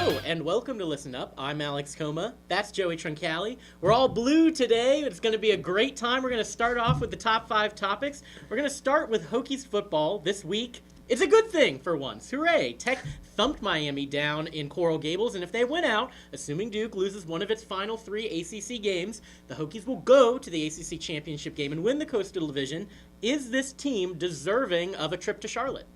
Hello, and welcome to Listen Up. I'm Alex Coma. That's Joey Troncali. We're all blue today. It's going to be a great time. We're going to start off with the top 5 topics. We're going to start with Hokies football this week. It's a good thing for once. Hooray! Tech thumped Miami down in Coral Gables, and if they win out, assuming Duke loses one of its final 3 ACC games, the Hokies will go to the ACC championship game and win the Coastal Division. Is this team deserving of a trip to Charlotte?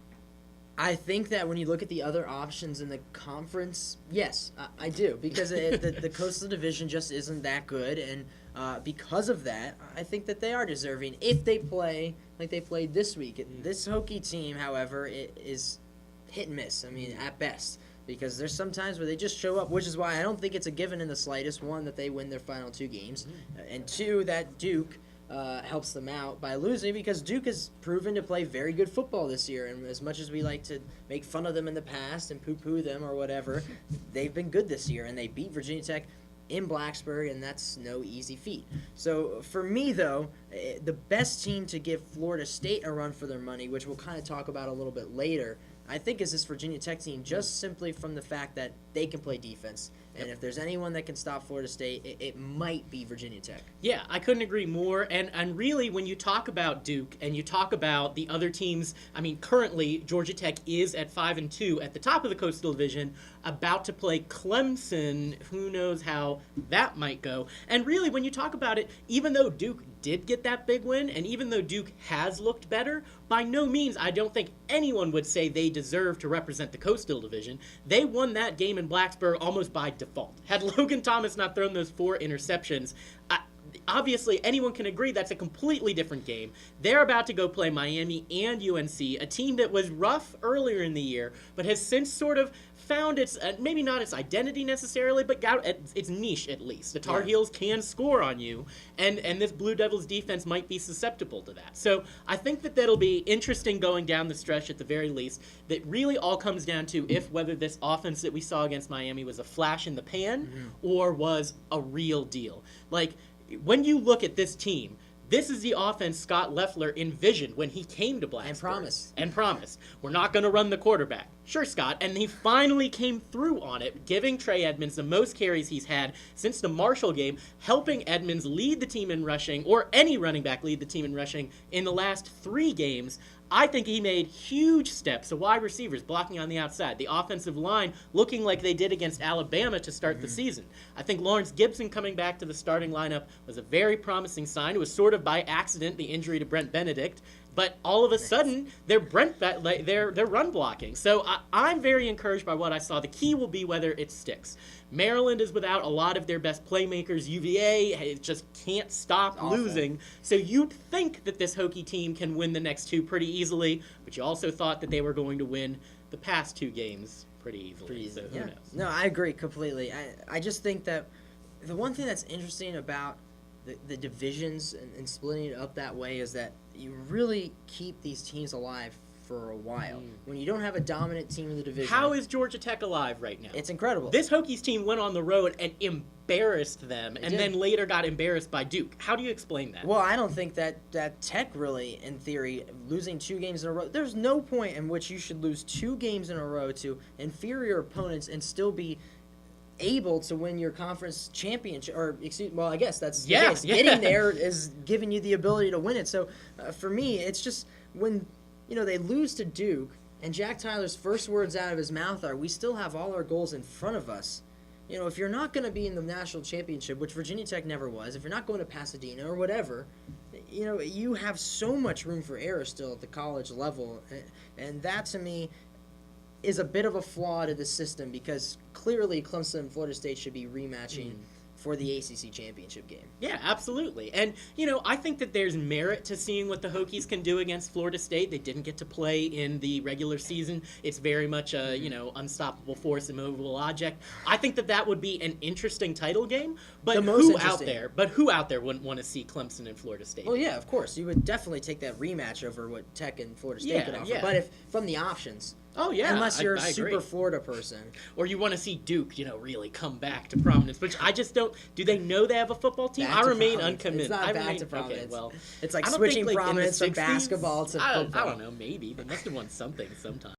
I think that when you look at the other options in the conference, yes, I do. Because the Coastal Division just isn't that good. And because of that, I think that they are deserving if they play like they played this week. This Hokie team, however, is hit and miss. I mean, at best. Because there's some times where they just show up, which is why I don't think it's a given in the slightest. One, that they win their final 2 games. And 2, that Duke helps them out by losing, because Duke has proven to play very good football this year, and as much as we like to make fun of them in the past and poo-poo them or whatever, they've been good this year, and they beat Virginia Tech in Blacksburg, and that's no easy feat. So for me, though, the best team to give Florida State a run for their money, which we'll kind of talk about a little bit later, I think is this Virginia Tech team, just simply from the fact that they can play defense. And if there's anyone that can stop Florida State, it might be Virginia Tech. Yeah, I couldn't agree more. And really, when you talk about Duke and you talk about the other teams, I mean, currently Georgia Tech is at 5-2 at the top of the Coastal Division, about to play Clemson. Who knows how that might go? And really, when you talk about it, even though Duke did get that big win, and even though Duke has looked better, by no means I don't think anyone would say they deserve to represent the Coastal Division. They won that game in Blacksburg almost by default. Had Logan Thomas not thrown those 4 interceptions, obviously anyone can agree that's a completely different game. They're about to go play Miami and UNC, a team that was rough earlier in the year, but has since sort of found its, maybe not its identity necessarily, but got its niche at least. The Tar Heels can score on you, and this Blue Devils defense might be susceptible to that. So I think that that'll be interesting going down the stretch at the very least. That really all comes down to whether this offense that we saw against Miami was a flash in the pan or was a real deal. Like, when you look at this team, this is the offense Scott Loeffler envisioned when he came to Blacksburg. And promised. We're not going to run the quarterback. Sure, Scott. And he finally came through on it, giving Trey Edmonds the most carries he's had since the Marshall game, helping Edmonds lead the team in rushing, or any running back lead the team in rushing, in the last 3 games. I think he made huge steps. The wide receivers blocking on the outside. The offensive line looking like they did against Alabama to start the season. I think Lawrence Gibson coming back to the starting lineup was a very promising sign. It was sort of by accident, the injury to Brent Benedict. But all of a sudden, they're run blocking. So I'm very encouraged by what I saw. The key will be whether it sticks. Maryland is without a lot of their best playmakers. UVA just can't stop losing. So you'd think that this Hokie team can win the next 2 pretty easily, but you also thought that they were going to win the past 2 games pretty easily. So who knows? No, I agree completely. I just think that the one thing that's interesting about the divisions and splitting it up that way is that you really keep these teams alive for a while. When you don't have a dominant team in the division. How is Georgia Tech alive right now? It's incredible. This Hokies team went on the road and embarrassed them, and then later got embarrassed by Duke. How do you explain that? Well, I don't think that Tech really, in theory, losing 2 games in a row, there's no point in which you should lose 2 games in a row to inferior opponents and still be able to win your conference championship, or I guess that's the case. Getting there is giving you the ability to win it. So for me, it's just when they lose to Duke, and Jack Tyler's first words out of his mouth are, "We still have all our goals in front of us." If you're not going to be in the national championship, which Virginia Tech never was, if you're not going to Pasadena or whatever, you have so much room for error still at the college level, and that to me is a bit of a flaw to the system, because clearly Clemson and Florida State should be rematching for the ACC championship game. Yeah, absolutely. And, I think that there's merit to seeing what the Hokies can do against Florida State. They didn't get to play in the regular season. It's very much a, unstoppable force, immovable object. I think that would be an interesting title game, but who out there wouldn't want to see Clemson and Florida State? Well, yeah, of course. You would definitely take that rematch over what Tech and Florida State could offer. Yeah. But if from the options, Oh, yeah. Unless you're I a super agree. Florida person. Or you want to see Duke, really come back to prominence, which I just don't. Do they know they have a football team? I remain unconvinced. It's not back to prominence. Okay, well, it's like switching prominence from basketball to football. I don't know, maybe. They must have won something sometime.